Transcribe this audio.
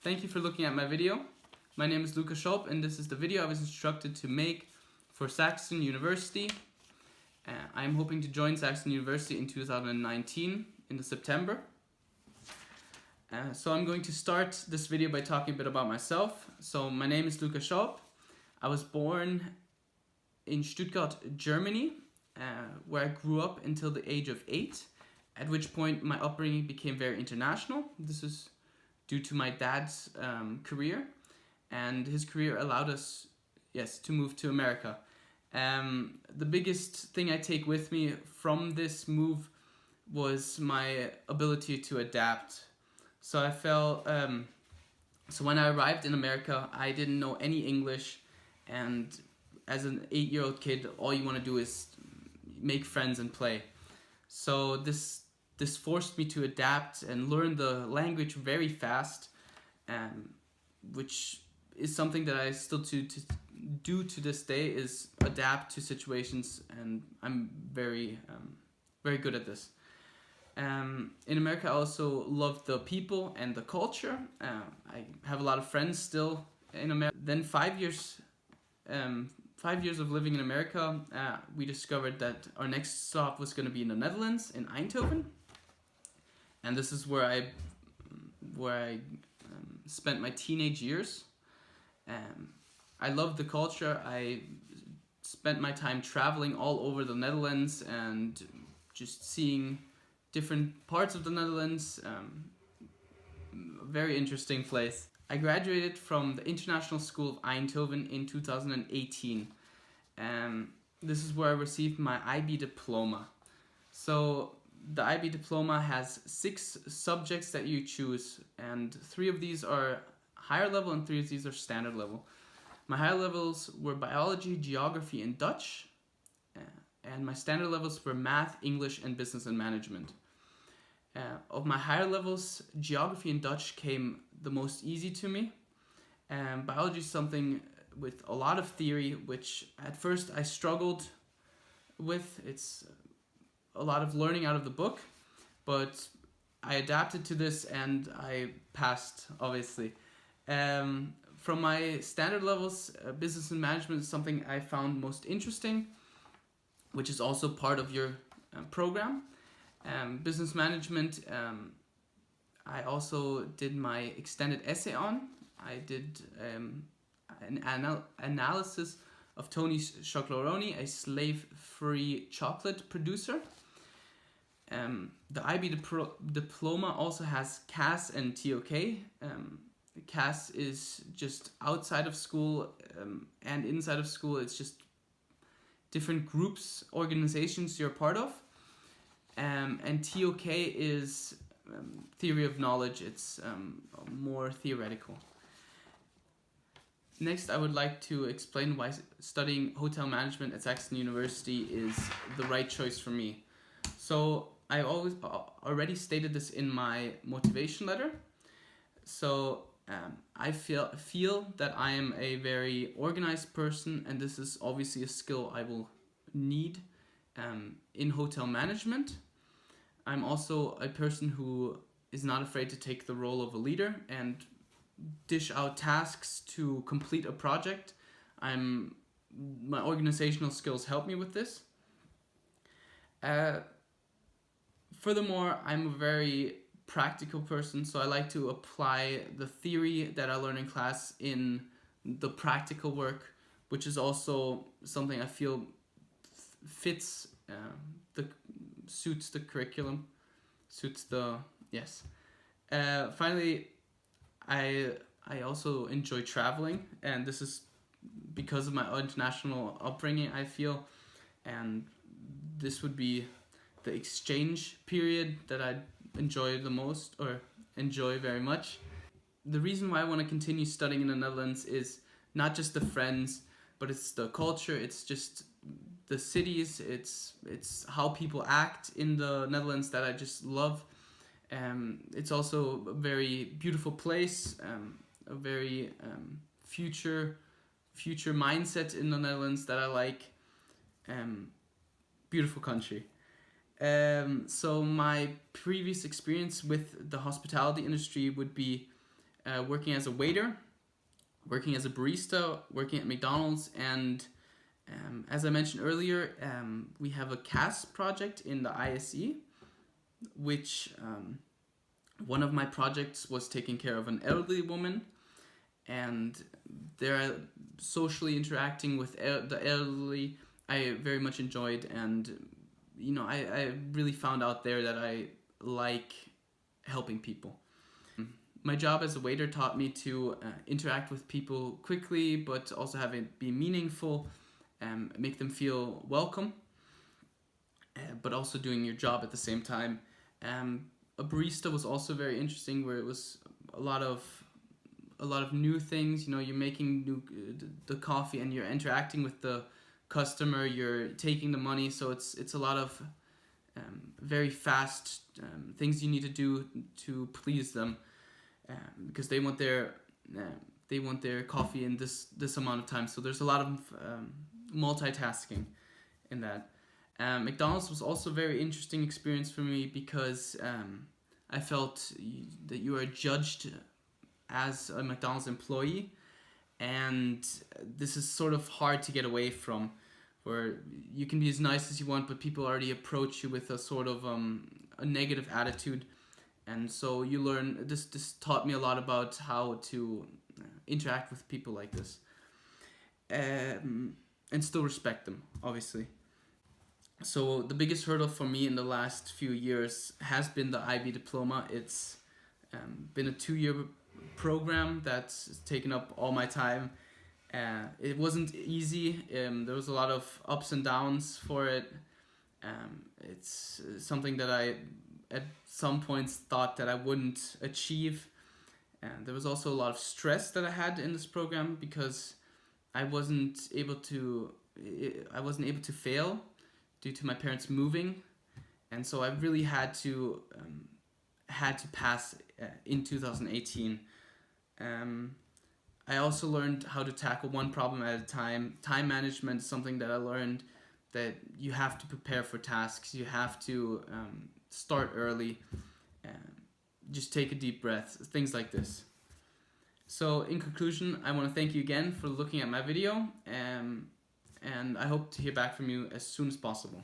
Thank you for looking at my video. My name is Luca Schulp and this is the video I was instructed to make for Saxion University. I'm hoping to join Saxion University in 2019 in the September. So I'm going to start this video by talking a bit about myself. So my name is Luca Schulp. I was born in Stuttgart, Germany, where I grew up until the age of 8, at which point my upbringing became very international. This is due to my dad's career, and his career allowed us, to move to America. The biggest thing I take with me from this move was my ability to adapt. So I felt, so when I arrived in America, I didn't know any English, and as an 8-year-old kid, all you want to do is make friends and play. So this forced me to adapt and learn the language very fast, which is something that I still do to this day, is adapt to situations, and I'm very good at this. In America, I also love the people and the culture. I have a lot of friends still in America. Then 5 years of living in America, we discovered that our next stop was going to be in the Netherlands, in Eindhoven. And this is where I spent my teenage years. I loved the culture. I spent my time traveling all over the Netherlands and just seeing different parts of the Netherlands. Very interesting place. I graduated from the International School of Eindhoven in 2018. This is where I received my IB diploma. So the IB diploma has 6 subjects that you choose, and 3 of these are higher level and 3 of these are standard level. My higher levels were biology, geography, and Dutch, and my standard levels were math, English, and business and management. Of my higher levels, geography and Dutch came the most easy to me. Biology is something with a lot of theory, which at first I struggled with. It's a lot of learning out of the book, but I adapted to this and I passed, obviously. From my standard levels, business and management is something I found most interesting, which is also part of your program. Business management, I also did my extended essay on. I did an analysis of Tony's Chocoloroni, a slave-free chocolate producer. The IB diploma also has CAS and TOK. CAS is just outside of school, and inside of school it's just different groups, organizations you're part of. And TOK is theory of knowledge. It's more theoretical. Next, I would like to explain why studying hotel management at Saxion University is the right choice for me. So I already stated this in my motivation letter. So I feel that I am a very organized person, and this is obviously a skill I will need in hotel management. I'm also a person who is not afraid to take the role of a leader and dish out tasks to complete a project. My organizational skills help me with this. Furthermore, I'm a very practical person, so I like to apply the theory that I learn in class in the practical work, which is also something I feel fits suits the curriculum, finally, I also enjoy traveling, and this is because of my international upbringing, I feel, and this would be the exchange period that I enjoy the most, or enjoy very much. The reason why I want to continue studying in the Netherlands is not just the friends, but it's the culture, it's just the cities, it's how people act in the Netherlands that I just love. It's also a very beautiful place, a very future mindset in the Netherlands that I like. Beautiful country. So my previous experience with the hospitality industry would be working as a waiter, working as a barista, working at McDonald's, and as I mentioned earlier, we have a CAS project in the ISE, which one of my projects was taking care of an elderly woman, and they're socially interacting with the elderly. I very much enjoyed, and I really found out there that I like helping people. My job as a waiter taught me to interact with people quickly, but also have it be meaningful, make them feel welcome, but also doing your job at the same time. A barista was also very interesting, where it was a lot of new things. You're making the coffee, and you're interacting with the customer. You're taking the money, so it's a lot of very fast things you need to do to please them, because they want their coffee in this amount of time. So there's a lot of multitasking in that. McDonald's was also a very interesting experience for me, because I felt that you are judged as a McDonald's employee, and this is sort of hard to get away from, where you can be as nice as you want, but people already approach you with a sort of a negative attitude. And so you learn, this taught me a lot about how to interact with people like this, and still respect them, obviously. So the biggest hurdle for me in the last few years has been the IB diploma. It's been a 2-year program that's taken up all my time. It wasn't easy. There was a lot of ups and downs for it. It's something that I at some points thought that I wouldn't achieve. And there was also a lot of stress that I had in this program, because I wasn't able to fail due to my parents moving, and so I really had to pass in 2018. I also learned how to tackle one problem at a time. Time management is something that I learned, that you have to prepare for tasks. You have to start early. Just take a deep breath. Things like this. So in conclusion, I want to thank you again for looking at my video, and I hope to hear back from you as soon as possible.